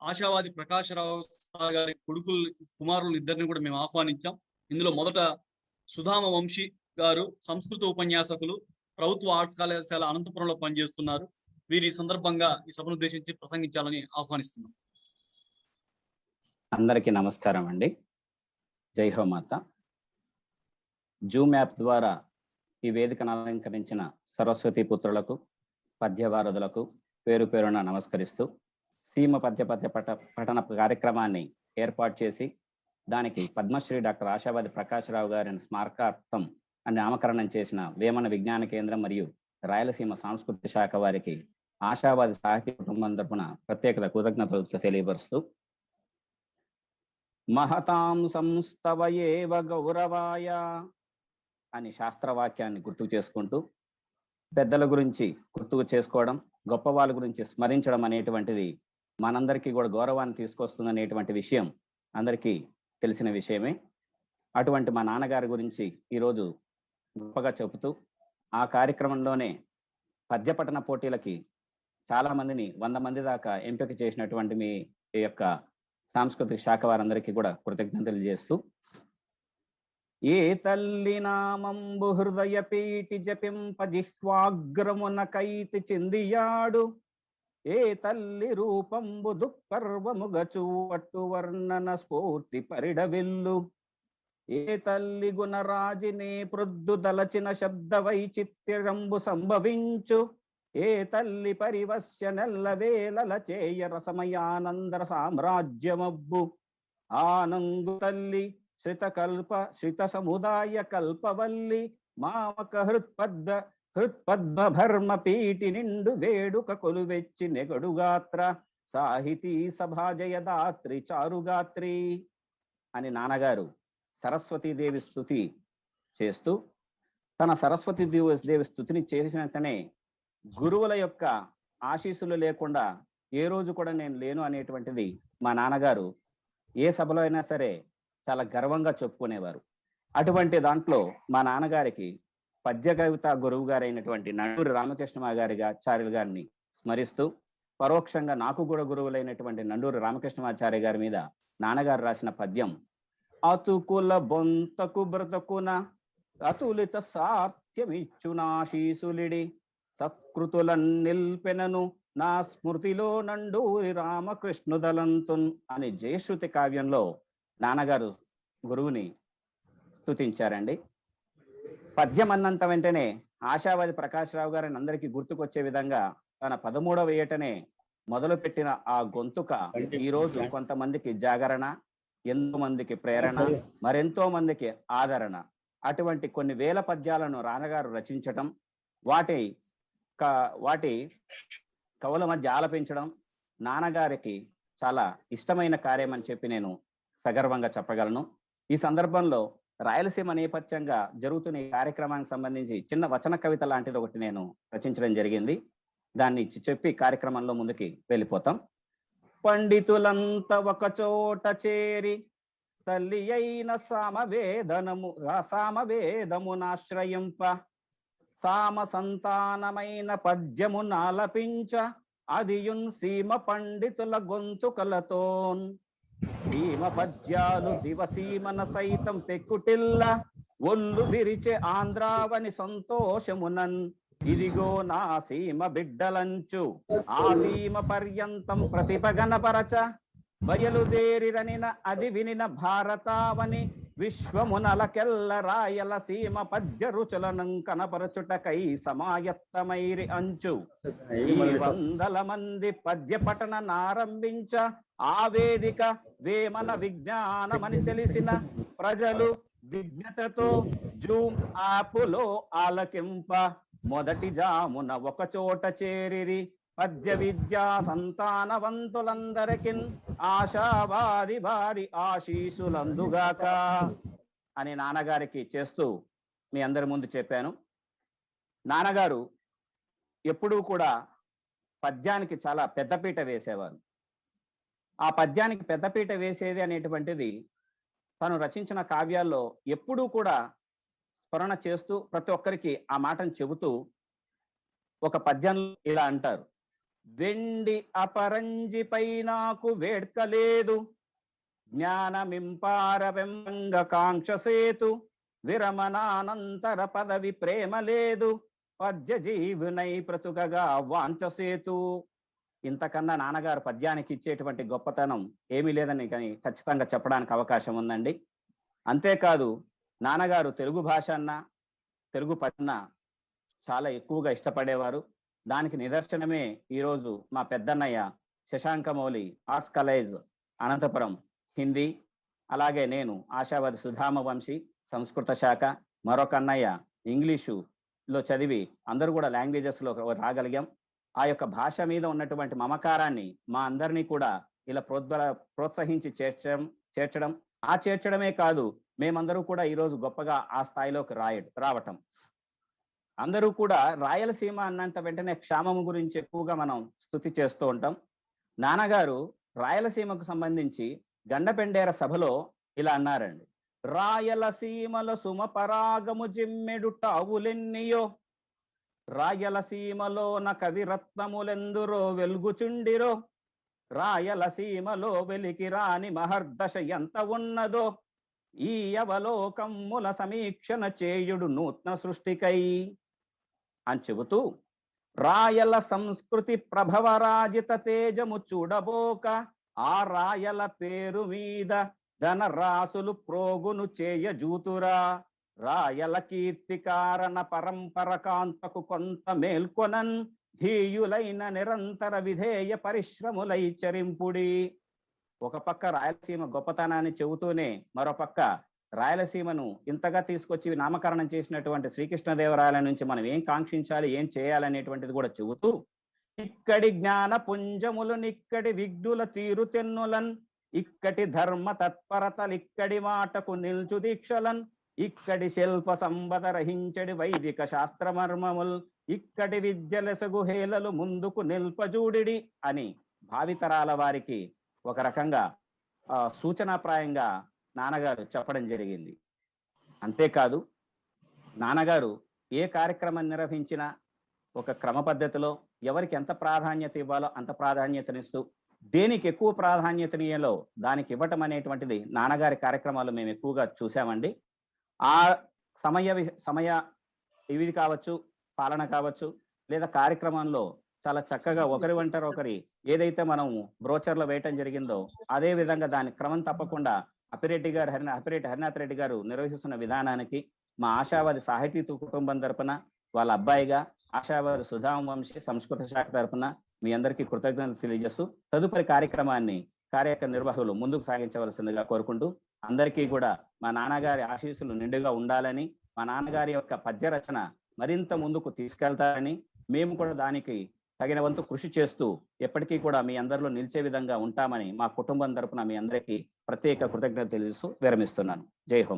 ఆశావాది Prakasarao sir గారి కుమారులు ఇద్దరిని కూడా మేము ఆహ్వానించాం. ఇందులో మొదట సుధామ వంశీ గారు సంస్కృత ఉపన్యాసకులు, ప్రభుత్వ ఆర్ట్స్ కళాశాల అనంతపురంలో పనిచేస్తున్నారు. వీరి సందర్భంగా ఈ సభను ఉద్దేశించి ప్రసంగించాలని ఆహ్వానిస్తున్నాం. అందరికీ నమస్కారం అండి. జై హో మాత. జూమ్ యాప్ ద్వారా ఈ వేదికను అలంకరించిన సరస్వతి పుత్రులకు, పద్యవారధులకు పేరు పేరున నమస్కరిస్తూ సీమ పఠన కార్యక్రమాన్ని ఏర్పాటు చేసి దానికి పద్మశ్రీ డాక్టర్ ఆశావాది ప్రకాశరావు గారిని స్మారకార్థం అని నామకరణం చేసిన వేమన విజ్ఞాన కేంద్రం మరియు రాయలసీమ సాంస్కృతిక శాఖ వారికి ఆశావాది సాహిత్య కుటుంబం తరపున ప్రత్యేక కృతజ్ఞతలు తెలియపరుస్తూ, మహతాం సంస్తవయేవ గౌరవాయ అని శాస్త్రవాక్యాన్ని గుర్తుకు చేసుకుంటూ, పెద్దల గురించి గుర్తుకు చేసుకోవడం, గొప్ప వాళ్ళ గురించి స్మరించడం అనేటువంటిది మనందరికీ కూడా గౌరవాన్ని తీసుకొస్తుందనేటువంటి విషయం అందరికీ తెలిసిన విషయమే. అటువంటి మా నాన్నగారి గురించి ఈరోజు గొప్పగా చెబుతూ, ఆ కార్యక్రమంలోనే పద్యపఠన పోటీలకి చాలా మందిని 100 మంది దాకా ఎంపిక చేసినటువంటి మీ యొక్క సాంస్కృతిక శాఖ వారందరికీ కూడా కృతజ్ఞతలు చేస్తూ, ఏ తల్లి నామంబు హృదయ పీటి జపింప జిహ్వాగ్రమున కైతి చిందియాడు, ఏ తల్లి రూపంబు దుఃపర్వముగచూ అట్టు వర్ణన స్ఫూర్తి పరిడవిల్లు, ఏ తల్లి గుణరాజినే ప్రొద్దు దలచిన శబ్ద వైచిత్రంబు సంభవించు, ఏ తల్లి పరివశ్య నెల్లవేలల చేయ రసమయానందర సామ్రాజ్యమబ్బు, ఆనంగు తల్లి శ్రిత సముదాయ కల్పవల్లి మామక హృత్పద్మ పీటి నిండు వేడుక కొలువెచ్చి నెగడుగాత్ర సాహితీ సభాజయదాత్రి చారుగాత్రి అని నాన్నగారు సరస్వతీదేవి స్తుతి చేస్తూ, తన సరస్వతీదేవి స్తుతిని చేసినంతనే గురువుల యొక్క ఆశీస్సులు లేకుండా ఏ రోజు కూడా నేను లేను అనేటువంటిది మా నాన్నగారు ఏ సభలో అయినా సరే చాలా గర్వంగా చెప్పుకునేవారు. అటువంటి దాంట్లో మా నాన్నగారికి పద్య కవిత గురువు గారైనటువంటి నండూరి రామకృష్ణ గారి గారిని స్మరిస్తూ, పరోక్షంగా నాకు కూడా గురువులైనటువంటి నండూరి రామకృష్ణమాచార్య గారి మీద నాన్నగారు రాసిన పద్యం, అతుకుల బొంతకు బ్రతకున అతులిత సాత్యమిచ్చునాశీసులిడి సత్కృతులన్ నిల్పెనను నా స్మృతిలో నండూరి రామకృష్ణుదలంతున్ అని జయశ్రుతి కావ్యంలో నాన్నగారు గురువుని స్తుతించారండి. పద్యం అన్నంత వెంటనే ఆశావాది ప్రకాశరావు గారిని అందరికీ గుర్తుకొచ్చే విధంగా తన 13వ ఏటనే మొదలుపెట్టిన ఆ గొంతుక ఈరోజు కొంతమందికి జాగరణ, ఎంతో మందికి ప్రేరణ, మరెంతో మందికి ఆదరణ. అటువంటి కొన్ని వేల పద్యాలను నాన్నగారు రచించటం, వాటి కవుల మధ్య ఆలపించడం నాన్నగారికి చాలా ఇష్టమైన కార్యం అని చెప్పి నేను సగర్వంగా చెప్పగలను. ఈ సందర్భంలో రాయలసీమ నేపథ్యంగా జరుగుతున్న ఈ కార్యక్రమానికి సంబంధించి చిన్న వచన కవిత లాంటిది ఒకటి నేను రచించడం జరిగింది. దాన్ని చెప్పి కార్యక్రమంలో ముందుకి వెళ్ళిపోతాం. పండితులంతా ఒక చోట చేరి తల్లి అయిన సామవేదమునాశ్రయింప సామ సంతానమైన పద్యము నాలపించ అదియున్ సీమ పండితుల గొంతుకలతోన్ సీమ పద్యాలు దివసీమన సైతం పెక్కుటిల్ల ఒళ్ళు విరిచే ఆంధ్రావని సంతోషమునన్ ఇదిగో నా సీమ బిడ్డలంచు ఆ సీమ పర్యంతం ప్రతిభగనపరచ బయలుదేరిరనిన అది వినిన భారతావని విశ్వమునలకెల్ల రాయల సీమ పద్య రుచులను కనపరచుటకై సమాయత్తమైరి అంచు ఈ 100 మంది పద్య పఠన నారంభించ ఆ వేదిక వేమన విజ్ఞానమని తెలిసిన ప్రజలు విజ్ఞతతో జూమ్ యాపులో ఆలకింప మొదటి జామున ఒక చోట చేరిరి పద్య విద్యా సంతానవంతులందరికీ ఆశావాది వారి ఆశీసులందుగాక అని నాన్నగారికి చేస్తూ మీ అందరి ముందు చెప్పాను. నాన్నగారు ఎప్పుడూ కూడా పద్యానికి చాలా పెద్దపీట వేసేవారు. ఆ పద్యానికి పెద్దపీట వేసేది అనేటువంటిది తను రచించిన కావ్యాల్లో ఎప్పుడూ కూడా స్మరణ చేస్తూ ప్రతి ఒక్కరికి ఆ మాటను చెబుతూ ఒక పద్యంలో ఇలా అంటారు, వెండి అపరంజిపై నాకు వేడ్కలేదు, జ్ఞానమింపార వెంబంగ కాంక్షసేతు, విరమణానంతర పదవి ప్రేమ లేదు, పద్య జీవునై బ్రతుకగా వాంఛసేతు. ఇంతకన్నా నాన్నగారు పద్యానికి ఇచ్చేటువంటి గొప్పతనం ఏమీ లేదని కానీ ఖచ్చితంగా చెప్పడానికి అవకాశం ఉందండి. అంతేకాదు నాన్నగారు తెలుగు భాష అన్న తెలుగు పద్యన చాలా ఎక్కువగా ఇష్టపడేవారు. దానికి నిదర్శనమే ఈరోజు మా పెద్దన్నయ్య శశాంకమౌళి ఆర్ట్స్ కాలేజ్ అనంతపురం హిందీ, అలాగే నేను ఆశావాది సుధామ వంశీ సంస్కృత శాఖ, మరొక అన్నయ్య ఇంగ్లీషులో చదివి అందరూ కూడా లాంగ్వేజెస్లో రాగలిగాం. ఆ యొక్క భాష మీద ఉన్నటువంటి మమకారాన్ని మా అందరినీ కూడా ఇలా ప్రోత్సహించి చేర్చడమే కాదు, మేమందరూ కూడా ఈరోజు గొప్పగా ఆ స్థాయిలోకి రావటం. అందరూ కూడా రాయలసీమ అన్నంత వెంటనే క్షామము గురించి ఎక్కువగా మనం స్తుతి చేస్తూ ఉంటాం. నాన్నగారు రాయలసీమకు సంబంధించి గండపెండేర సభలో ఇలా అన్నారండి: రాయలసీమల సుమపరాగము జిమ్మెడు టావులెన్నియో, రాయలసీమలోన కవిరత్నములెందురో వెలుగుచుండిరో, రాయలసీమలో వెలికి రాని మహర్దశ ఎంత ఉన్నదో, ఈ అవలోకమ్ముల సమీక్షణ చేయుడు నూత్న సృష్టికై అని చెబుతూ, రాయల సంస్కృతి ప్రభవరాజిత తేజము చూడబోక, ఆ రాయల పేరు మీద ధనరాసులు ప్రోగును చేయజూతురా, రాయల కీర్తి కారణ పరంపర కాంతకు కొంత మేల్కొనన్, ధీయులైన నిరంతర విధేయ పరిశ్రములై చరింపుడి. ఒక పక్క రాయలసీమ గొప్పతనాన్ని చెబుతూనే మరోపక్క రాయలసీమను ఇంతగా తీసుకొచ్చి నామకరణం చేసినటువంటి శ్రీకృష్ణదేవరాయల నుంచి మనం ఏం కాంక్షించాలి, ఏం చేయాలనేటువంటిది కూడా చెబుతూ, ఇక్కడి జ్ఞాన పుంజములు నిక్కడి విఘ్నుల తీరు తెన్నులన్, ఇక్కడి ధర్మ తత్పరతలిక్కడి మాటకు నిల్చు దీక్షలన్, ఇక్కడి శిల్ప సంపద రహించడి వైదిక శాస్త్రమర్మముల్, ఇక్కడి విద్యలెసగు హేళలు ముందుకు నిల్పజూడిడి అని భావితరాల వారికి ఒక రకంగా సూచనాప్రాయంగా నాన్నగారు చెప్పడం జరిగింది. అంతేకాదు నాన్నగారు ఏ కార్యక్రమం నిర్వహించినా ఒక క్రమ పద్ధతిలో ఎవరికి ఎంత ప్రాధాన్యత ఇవ్వాలో అంత ప్రాధాన్యతనిస్తూ, దేనికి ఎక్కువ ప్రాధాన్యతనియాలో దానికి ఇవ్వటం అనేటువంటిది నాన్నగారి కార్యక్రమాలు మేము ఎక్కువగా చూసామండి. ఆ సమయ ఇవి కావచ్చు, పాలన కావచ్చు, లేదా కార్యక్రమంలో చాలా చక్కగా ఒకరి వెంట ఒకరి ఏదైతే మనం బ్రోచర్లో వేయటం జరిగిందో అదే విధంగా దాని క్రమం తప్పకుండా అప్పిరెడ్డి హరినాథ్ రెడ్డి గారు నిర్వహిస్తున్న విధానానికి మా ఆశావాది సాహితీ కుటుంబం తరపున, వాళ్ళ అబ్బాయిగా ఆశావాది సుధామ వంశీ సంస్కృత శాఖ తరపున మీ అందరికీ కృతజ్ఞతలు తెలియజేస్తూ తదుపరి కార్యక్రమాన్ని నిర్వాహకులు ముందుకు సాగించవలసిందిగా కోరుకుంటూ, అందరికీ కూడా మా నాన్నగారి ఆశీస్సులు నిండుగా ఉండాలని, మా నాన్నగారి యొక్క పద్య రచన మరింత ముందుకు తీసుకెళ్తారని, మేము కూడా దానికి తగిన వంతు కృషి చేస్తూ ఎప్పటికీ కూడా మీ అందరిలో నిలిచే విధంగా ఉంటామని మా కుటుంబం తరపున మీ అందరికీ ప్రత్యేక కృతజ్ఞతలు తెలియజేస్తూ విరమిస్తున్నాను. జై హోం.